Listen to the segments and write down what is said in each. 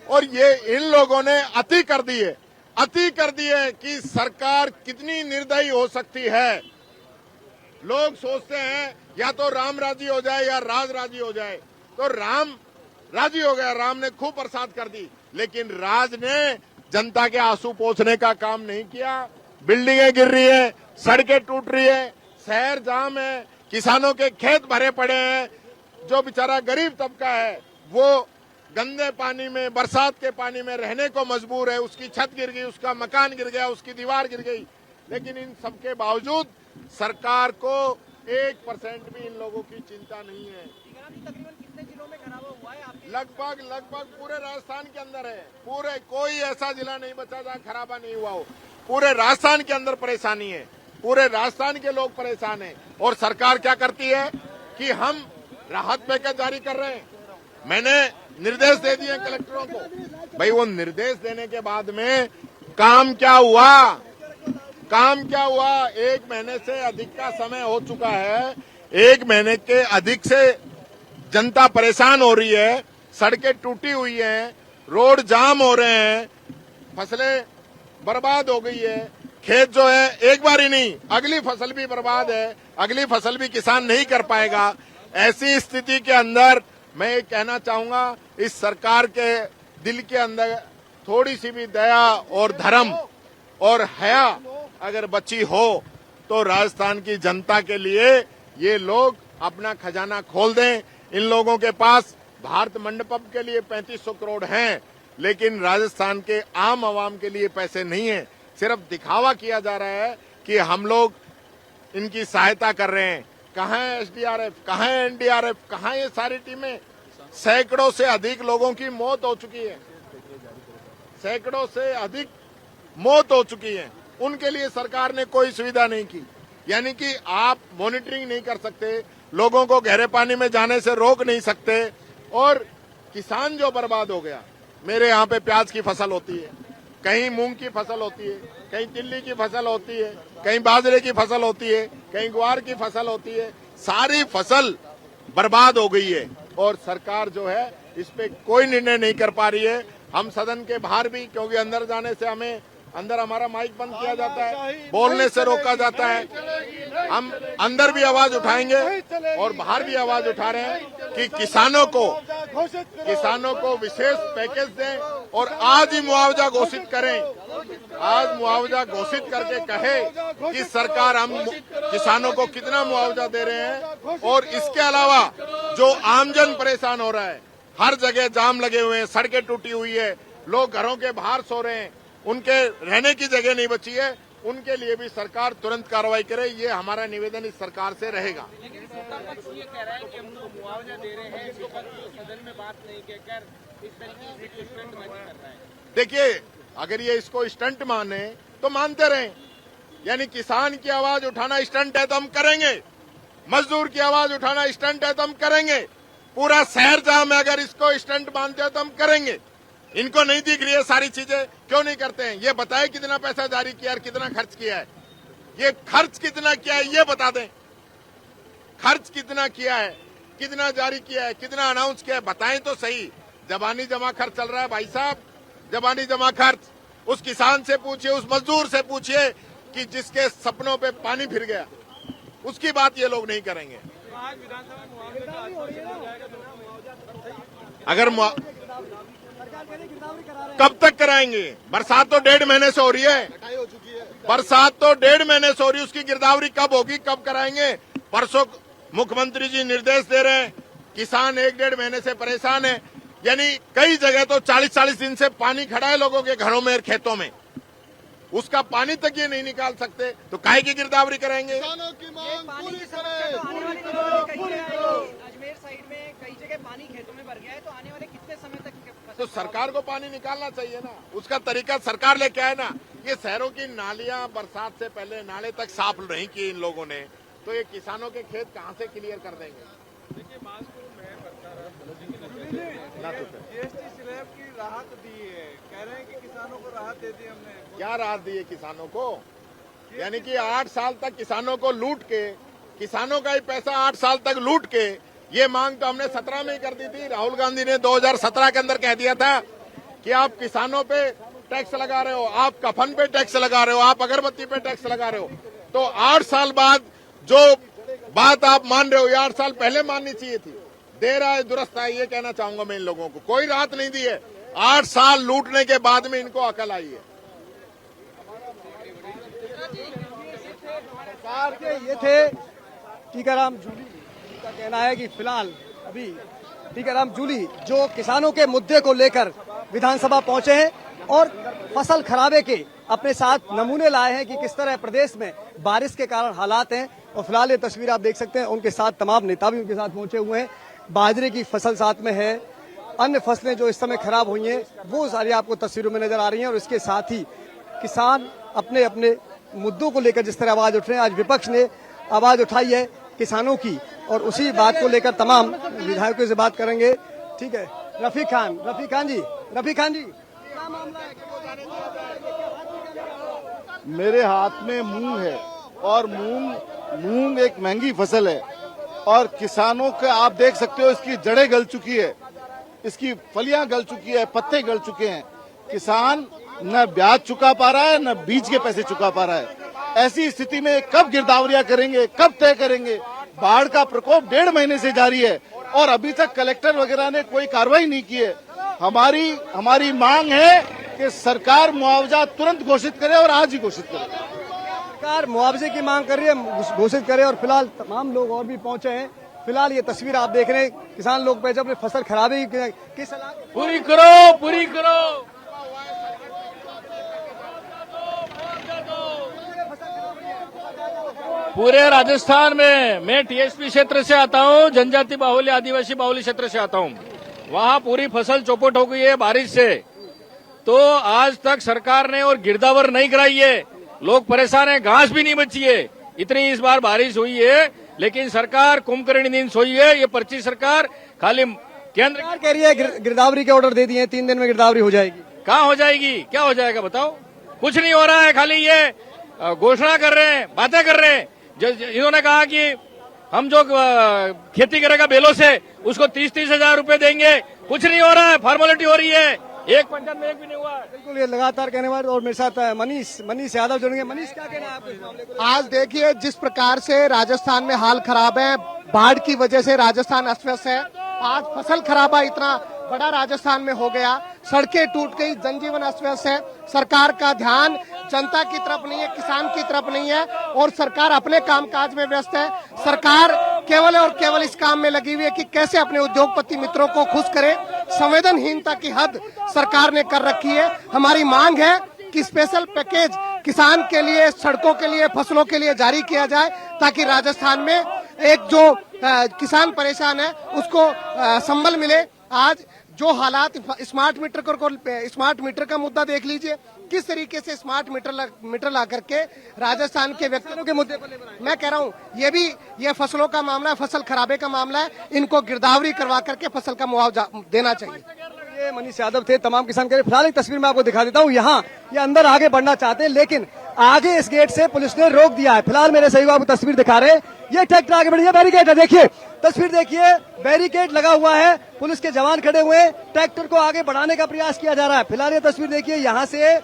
और ये इन लोगों ने अति कर दी है कि सरकार कितनी निर्दयी हो सकती है। लोग सोचते हैं या तो राम राजी हो जाए या राज राजी हो जाए, तो राम राजी हो गया, राम ने खूब प्रसाद कर दी, लेकिन राज ने जनता के आंसू पोंछने का काम नहीं किया। बिल्डिंगें गिर रही है, सड़कें टूट रही है, शहर जाम है, किसानों के खेत भरे पड़े हैं, जो बेचारा गरीब तबका है वो गंदे पानी में, बरसात के पानी में रहने को मजबूर है, उसकी छत गिर गई, उसका मकान गिर गया, उसकी दीवार गिर गई। लेकिन इन सबके बावजूद सरकार को 1% भी इन लोगों की चिंता नहीं है। तकरीबन कितने जिलों में खराबा हुआ है आपके? लगभग पूरे राजस्थान के अंदर है। पूरे कोई ऐसा जिला नहीं बचा जहाँ खराबा नहीं हुआ हो। पूरे राजस्थान के अंदर परेशानी है, पूरे राजस्थान के लोग परेशान हैं। और सरकार क्या करती है कि हम राहत पैकेज जारी कर रहे हैं। मैंने निर्देश दे दिए कलेक्टरों को, भाई वो निर्देश देने के बाद में काम क्या हुआ? 1 महीने से अधिक का समय हो चुका है, 1 महीने के अधिक से जनता परेशान हो रही है, सड़कें टूटी हुई हैं, रोड जाम हो रहे हैं, फसलें बर्बाद हो गई है, खेत जो है एक बार ही नहीं अगली फसल भी बर्बाद है, अगली फसल भी किसान नहीं कर पाएगा। ऐसी स्थिति के अंदर मैं ये कहना चाहूंगा, इस सरकार के दिल के अंदर थोड़ी सी भी दया और धर्म और हया अगर बची हो तो राजस्थान की जनता के लिए ये लोग अपना खजाना खोल दें। इन लोगों के पास भारत मंडपम के लिए 3500 करोड़ हैं, लेकिन राजस्थान के आम आवाम के लिए पैसे नहीं है। सिर्फ दिखावा किया जा रहा है कि हम लोग इनकी सहायता कर रहे हैं। कहाँ है एसडीआरएफ, कहाँ है एनडीआरएफ, कहाँ ये सारी टीमें? सैकड़ों से अधिक लोगों की मौत हो चुकी है, सैकड़ों से अधिक मौत हो चुकी है, उनके लिए सरकार ने कोई सुविधा नहीं की। यानी कि आप मॉनिटरिंग नहीं कर सकते, लोगों को गहरे पानी में जाने से रोक नहीं सकते, और किसान जो बर्बाद हो गया। मेरे यहाँ पे प्याज की फसल होती है, कहीं मूंग की फसल होती है, कहीं तिल्ली की फसल होती है, कहीं बाजरे की फसल होती है, कहीं ग्वार की फसल होती है, सारी फसल बर्बाद हो गई है और सरकार जो है इस पे कोई निर्णय नहीं कर पा रही है। हम सदन के बाहर भी, क्योंकि अंदर जाने से हमें अंदर हमारा माइक बंद किया जाता है, बोलने से रोका जाता है, हम अंदर भी आवाज उठाएंगे और बाहर भी आवाज उठा रहे हैं कि किसानों को विशेष पैकेज दें और आज ही मुआवजा घोषित करें। आज मुआवजा घोषित करके कहे कि सरकार हम किसानों को कितना मुआवजा दे रहे हैं। और इसके अलावा जो आमजन परेशान हो रहा है, हर जगह जाम लगे हुए हैं, सड़कें टूटी हुई है, लोग घरों के बाहर सो रहे हैं, उनके रहने की जगह नहीं बची है, उनके लिए भी सरकार तुरंत कार्रवाई करे। ये हमारा निवेदन इस सरकार से रहेगा। लेकिन सत्ता पक्ष ये कह रहा है कि हम तो मुआवजा दे रहे हैं, सदन में बात नहीं कहकर इस तरीके से स्टंटबाजी कर रहा है। देखिए, अगर ये इसको स्टंट माने तो मानते रहें, यानी किसान की आवाज उठाना स्टंट है तो हम करेंगे, मजदूर की आवाज उठाना स्टंट है तो हम करेंगे, पूरा शहर जाम है अगर इसको स्टंट मानते हो तो हम करेंगे। इनको नहीं दिख रही है सारी चीजें, क्यों नहीं करते हैं? ये बताए कितना पैसा जारी किया और कितना खर्च किया है, ये खर्च कितना किया है ये बता दें। खर्च कितना किया है, कितना जारी किया है, कितना अनाउंस किया है, बताएं तो सही। जबानी जमा खर्च चल रहा है भाई साहब, जबानी जमा खर्च। उस किसान से पूछिए, उस मजदूर से पूछिए कि जिसके सपनों पे पानी फिर गया, उसकी बात ये लोग नहीं करेंगे। अगर कब तक कराएंगे? बरसात तो 1.5 महीने से हो रही है, बरसात तो 1.5 महीने से हो रही है, उसकी गिरदावरी कब होगी, कब कराएंगे? परसों मुख्यमंत्री जी निर्देश दे रहे हैं, किसान 1-1.5 महीने से परेशान है, यानी कई जगह तो 40-40 दिन से पानी खड़ा है लोगों के घरों में और खेतों में, उसका पानी तक ये नहीं निकाल सकते, तो काहे की गिरदावरी कराएंगे? किसानों की मांग पूरी करें। अजमेर साइड में कई जगह पानी खेतों में भर गया है, तो आने वाले कितने समय तक तो सरकार को पानी निकालना चाहिए ना, उसका तरीका सरकार लेके आए ना। ये शहरों की नालियां बरसात से पहले नाले तक साफ नहीं की इन लोगों ने, तो ये किसानों के खेत कहां से क्लियर कर देंगे? देखिए, जीएसटी स्लैब की राहत दी है, कह रहे हैं कि किसानों को राहत दे दी हमने। क्या राहत दी है किसानों को? यानी कि 8 साल तक किसानों को लूट के, किसानों का ही पैसा 8 साल तक लूट के, ये मांग तो हमने 17 में ही कर दी थी। राहुल गांधी ने 2017 के अंदर कह दिया था कि आप किसानों पे टैक्स लगा रहे हो, आप कफन पे टैक्स लगा रहे हो, आप अगरबत्ती पे टैक्स लगा रहे हो। तो 8 साल बाद जो बात आप मान रहे हो, ये 8 साल पहले माननी चाहिए थी। देर आए दुरुस्त आए, ये कहना चाहूंगा मैं इन लोगों को। कोई राहत नहीं दी है, 8 साल लूटने के बाद में इनको अकल आई है। सरकार के ये थे टीकाराम जूली, उनका कहना है कि फिलहाल अभी टीकाराम जूली जो किसानों के मुद्दे को लेकर विधानसभा पहुंचे हैं और फसल खराबे के अपने साथ नमूने लाए हैं कि किस तरह प्रदेश में बारिश के कारण हालात हैं। और फिलहाल ये तस्वीर आप देख सकते हैं, उनके साथ तमाम नेता भी उनके साथ पहुंचे हुए हैं। बाजरे की फसल साथ में है, अन्य फसलें जो इस समय खराब हुई हैं वो सारी आपको तस्वीरों में नजर आ रही हैं। और इसके साथ ही किसान अपने अपने मुद्दों को लेकर जिस तरह आवाज उठ रहे हैं, आज विपक्ष ने आवाज उठाई है किसानों की, और उसी बात को लेकर तमाम विधायकों से बात करेंगे। ठीक है, रफीक खान जी, क्या मामला है? मेरे हाथ में मूंग है और मूंग एक महंगी फसल है और किसानों का आप देख सकते हो, इसकी जड़ें गल चुकी है, इसकी फलियां गल चुकी है, पत्ते गल चुके हैं। किसान न ब्याज चुका पा रहा है, न बीज के पैसे चुका पा रहा है। ऐसी स्थिति में कब गिरदावरियां करेंगे, कब तय करेंगे? बाढ़ का प्रकोप 1.5 महीने से जारी है और अभी तक कलेक्टर वगैरह ने कोई कार्रवाई नहीं की है। हमारी मांग है कि सरकार मुआवजा तुरंत घोषित करे और आज ही घोषित करे। सरकार मुआवजे की मांग कर रही है, घोषित करे। और फिलहाल तमाम लोग और भी पहुंचे हैं। फिलहाल ये तस्वीर आप देख रहे हैं, किसान लोग पे जब फसल खराबी की सलाह पूरी करो। पूरे राजस्थान में, मैं टीएसपी क्षेत्र से आता हूँ, जनजाति बाहुल्य आदिवासी बाहुल्य क्षेत्र से आता हूँ। वहाँ पूरी फसल चौपट हो गई है बारिश से। तो आज तक सरकार ने और गिरदावर नहीं कराई है, लोग परेशान है, घास भी नहीं बची है। इतनी इस बार बारिश हुई है, लेकिन सरकार कुंभकर्णी नींद सोई है। ये पर्ची सरकार खाली केंद्र सरकार कह रही है गिरदावरी के ऑर्डर दे दिए हैं, 3 दिन में गिरदावरी हो जाएगी। कहाँ हो जाएगी, क्या हो जाएगा बताओ? कुछ नहीं हो रहा है, खाली ये घोषणा कर रहे हैं, बातें कर रहे हैं। इन्होंने कहा कि हम जो खेती करेगा बेलों से उसको 30-30 हजार रुपए देंगे। कुछ नहीं हो रहा है, फॉर्मेलिटी हो रही है। एक पंचायत में एक भी नहीं हुआ। बिल्कुल, ये लगातार कहने वाले। और मेरे साथ मनीष यादव जुड़ेंगे। मनीष, क्या कहना है आपको इस मामले को? आज देखिए जिस प्रकार से राजस्थान में हाल खराब है, बाढ़ की वजह से राजस्थान अस्त व्यस्त है। आज फसल खराबा इतना बड़ा राजस्थान में हो गया, सड़कें टूट गई, जनजीवन अस्त व्यस्त है। सरकार का ध्यान जनता की तरफ नहीं है, किसान की तरफ नहीं है और सरकार अपने कामकाज में व्यस्त है। सरकार केवल और केवल इस काम में लगी हुई है कि कैसे अपने उद्योगपति मित्रों को खुश करे। संवेदनहीनता की हद सरकार ने कर रखी है। हमारी मांग है कि स्पेशल पैकेज किसान के लिए, सड़कों के लिए, फसलों के लिए जारी किया जाए, ताकि राजस्थान में एक जो किसान परेशान है उसको संबल मिले। आज जो हालात स्मार्ट मीटर का मुद्दा देख लीजिए, किस तरीके से स्मार्ट मीटर ला करके राजस्थान के व्यक्तियों के मुद्दे पर मैं कह रहा हूँ ये फसलों का मामला है, फसल खराबे का मामला है। इनको गिरदावरी करवा करके फसल का मुआवजा देना चाहिए। ये मनीष यादव थे, तमाम किसान कह रहे। फिलहाल एक तस्वीर मैं आपको दिखा देता हूँ। यहाँ ये अंदर आगे बढ़ना चाहते हैं, लेकिन आगे इस गेट से पुलिस ने रोक दिया है। फिलहाल मेरे सहयोगी आपको तस्वीर दिखा रहे हैं, ये ट्रैक्टर आगे बढ़िया बैरिकेड है। देखिए तस्वीर देखिए, बैरिकेड लगा हुआ है, पुलिस के जवान खड़े हुए हैं, ट्रैक्टर को आगे बढ़ाने का प्रयास किया जा रहा है। फिलहाल ये तस्वीर देखिए, यहाँ से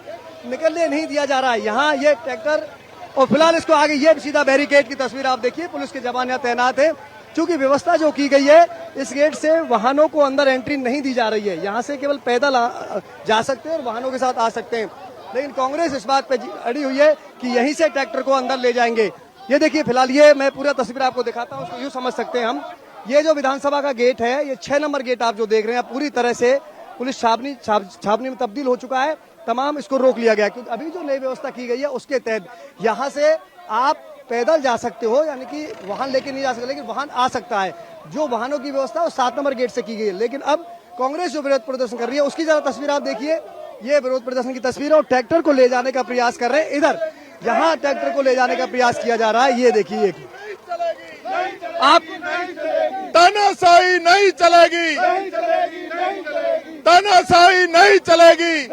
निकलने नहीं दिया जा रहा है, यहाँ ये ट्रैक्टर, और फिलहाल इसको आगे, ये सीधा बैरिकेड की तस्वीर आप देखिए। पुलिस के जवान यहाँ तैनात है, क्योंकि व्यवस्था जो की गई है, इस गेट से वाहनों को अंदर एंट्री नहीं दी जा रही है। यहाँ से केवल पैदल जा सकते हैं और वाहनों के साथ आ सकते हैं। लेकिन कांग्रेस इस बात पे अड़ी हुई है कि यहीं से ट्रैक्टर को अंदर ले जाएंगे। ये देखिए, फिलहाल ये मैं पूरा तस्वीर आपको दिखाता हूँ, उसको यूँ समझ सकते हैं हम। ये जो विधानसभा का गेट है, ये 6 नंबर गेट आप जो देख रहे हैं, पूरी तरह से पुलिस छावनी में तब्दील हो चुका है। तमाम इसको रोक लिया गया, क्योंकि अभी जो नई व्यवस्था की गई है उसके तहत यहाँ से आप पैदल जा सकते हो, यानी कि वाहन लेके नहीं जा सकते, लेकिन वाहन आ सकता है। जो वाहनों की व्यवस्था है वो 7 नंबर गेट से की गई है। लेकिन अब कांग्रेस जो विरोध प्रदर्शन कर रही है, उसकी जरा तस्वीर आप देखिए। ये विरोध प्रदर्शन की तस्वीर है और ट्रैक्टर को ले जाने का प्रयास कर रहे हैं। इधर यहाँ ट्रैक्टर को ले जाने का प्रयास किया जा रहा है। ये देखिए, आप तानाशाही नहीं चलेगी, तानाशाही नहीं चलेगी,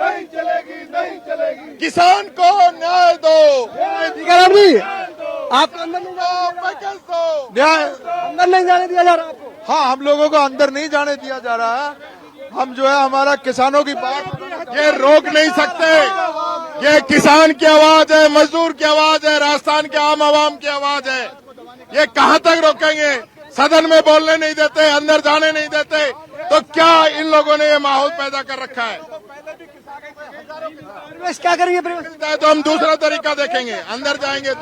किसान को न्याय दो। आपको अंदर नहीं जाने दिया जा रहा आपको? हाँ, हम लोगों को अंदर नहीं जाने दिया जा रहा है। हम जो है हमारा किसानों की बात ये रोक नहीं सकते। ये किसान की आवाज है, मजदूर की आवाज है, राजस्थान के आम आवाम की आवाज है। ये कहां तक रोकेंगे? सदन में बोलने नहीं देते, अंदर जाने नहीं देते, तो क्या इन लोगों ने ये माहौल पैदा कर रखा है? क्या करेंगे? तो हम दूसरा तरीका देखेंगे, अंदर जाएंगे।